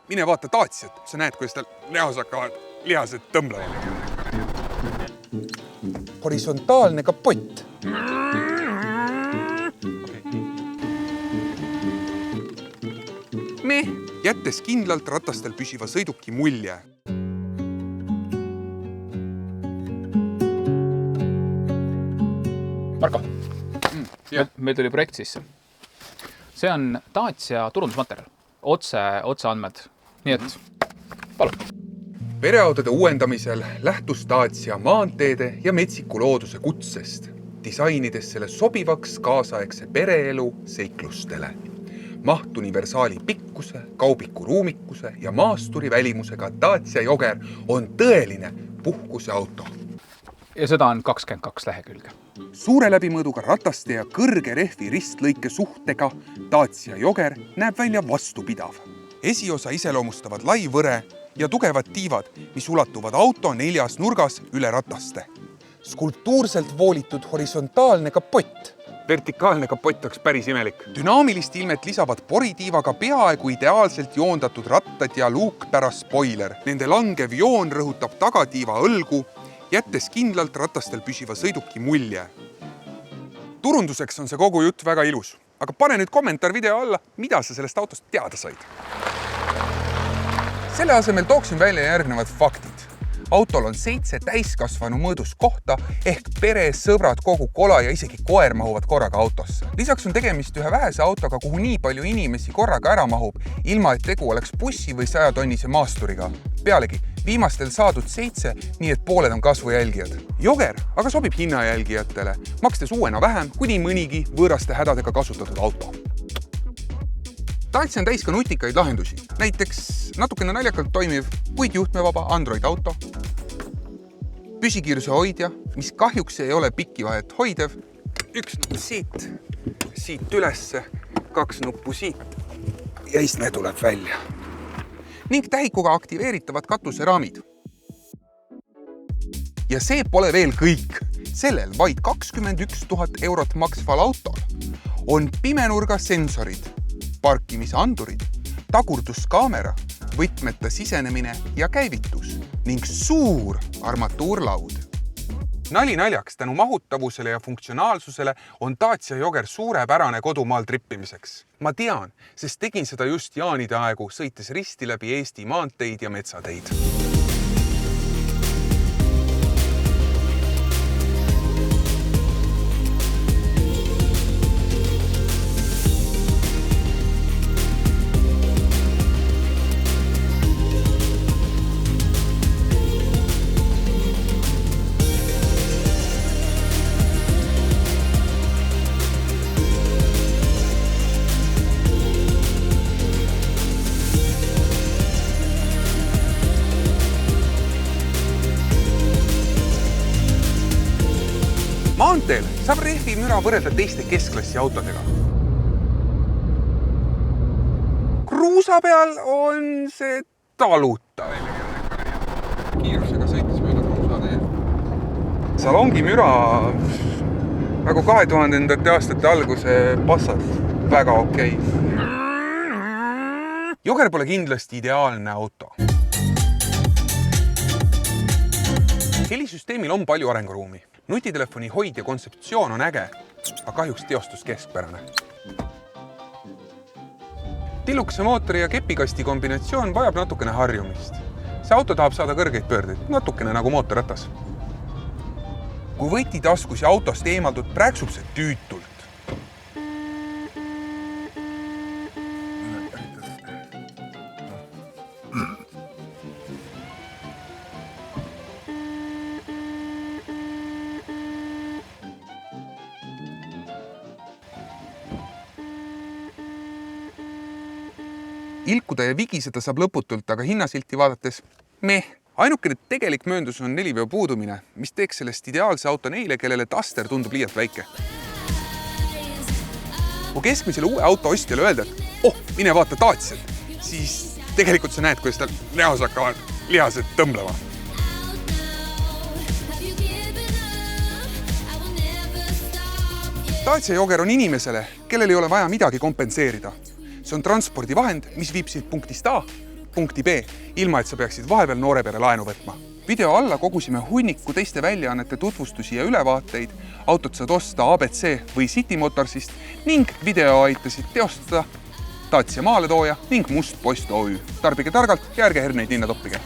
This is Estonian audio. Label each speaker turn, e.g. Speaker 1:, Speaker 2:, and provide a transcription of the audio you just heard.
Speaker 1: mine vaata Daciat. Sa näed, kuidas tal näos hakkavad lihased tõmblema. Horisontaalne kapott. Jättes kindlalt ratastel püsiva sõiduki mulje.
Speaker 2: Marko, meil tuli projekt sisse. See on Dacia turundusmaterjal, otse andmed. Nii et, palun.
Speaker 1: Pereautode uuendamisel lähtus Dacia maanteede ja metsiku looduse kutsest, disainides selle sobivaks kaasaegse pereelu seiklustele. Maht universaali pikkuse, kaubiku ruumikuse ja maasturi välimusega Dacia Jogger on tõeline puhkuseauto.
Speaker 2: Ja seda on 22 lehekülge.
Speaker 1: Suure läbimõõduga rataste ja kõrge rehvi ristlõike suhtega Dacia Jogger näeb välja vastupidav. Esiosa iseloomustavad lai võre ja tugevad tiivad, mis ulatuvad auto 4 nurgas üle rataste. Skulptuurselt voolitud horisontaalne kapott. Vertikaalne kapott oleks päris imelik. Dünaamilist ilmet lisavad poritiivaga peaaegu ideaalselt joondatud rattad ja luukpära spoiler. Nende langev joon rõhutab tagatiiva õlgu, jättes kindlalt ratastel püsiva sõiduki mulje. Turunduseks on see kogu jutt väga ilus, aga pane nüüd kommentaar video alla, mida sa sellest autost teada said. Selle asemel tooksin välja järgnevad faktid. Autol on 7 täiskasvanu mõõdus kohta ehk pere, sõbrad, kogu kola ja isegi koer mahuvad korraga autosse. Lisaks on tegemist ühe vähese autoga, kuhu nii palju inimesi korraga ära mahub, ilma et tegu oleks bussi või 100-tonnise maasturiga. Pealegi, viimastel saadud 7, nii et pooled on kasvujälgijad. Jogger aga sobib hinnajälgijatele, makstes uuena vähem kui nii mõnigi võõraste hädadega kasutatud auto. Dacia on täis ka nutikaid lahendusi, näiteks natukene naljakalt toimiv, kuid juhtmevaba Android-auto, püsikiiruse hoidja, mis kahjuks ei ole pikki vahet hoidev, üks nupp siit ülesse, 2 nuppu siit ja istme tuleb välja. Ning tähikuga aktiveeritavad katuseraamid. Ja see pole veel kõik. Sellel vaid 21 000 eurot maksval autol on pimenurga sensorid, parkimisandurid, tagurduskaamera, võtmeta sisenemine ja käivitus ning suur armatuurlaud. Nali naljaks tänu mahutavusele ja funktsionaalsusele on Dacia Jogger suurepärane kodumaal trippimiseks. Ma tean, sest tegin seda just jaanide aegu, sõites risti läbi Eesti maanteid ja metsateid. Maanteel saab rehvi müra võrrelda teiste keskklassi autodega. Kruusa peal on see talutav. Kiirusega sõitis mööda kruusatee. Salongi müra nagu 2000. aastate alguse Passat. Väga okei. Jogger pole kindlasti ideaalne auto. Helisüsteemil on palju arenguruumi. Nutitelefoni hoidja kontseptsioon on äge, aga kahjuks teostus keskpärane. Tillukese mootori ja kepikasti kombinatsioon vajab natukene harjumist. See auto tahab saada kõrgeid pöördeid, natukene nagu mootorratas. Kui võti taskus ja autost eemaldud, prääksub see tüütult. Ilkuda ja vigiseda saab lõputult, aga hinnasilti vaadates Ainukene tegelik mööndus on neliveo puudumine, mis teeks sellest ideaalse auto neile, kellele Duster tundub liialt väike. Kui keskmisele uue auto ostjale öelda, et mine vaata Daciat, siis tegelikult sa näed, kuidas tal näos hakkavad lihased tõmblema. Dacia Jogger on inimesele, kellel ei ole vaja midagi kompenseerida. See on transpordivahend, mis viib siit punktist A punkti B, ilma et sa peaksid vahepeal noore pere laenu võtma. Video alla kogusime hunniku teiste väljaannete tutvustusi ja ülevaateid, autot saad osta ABC või City Motorsist ning video aitasid teostada Dacia maaletooja ning Must Post OÜ. Tarbige targalt ja ärge herneid linna toppige.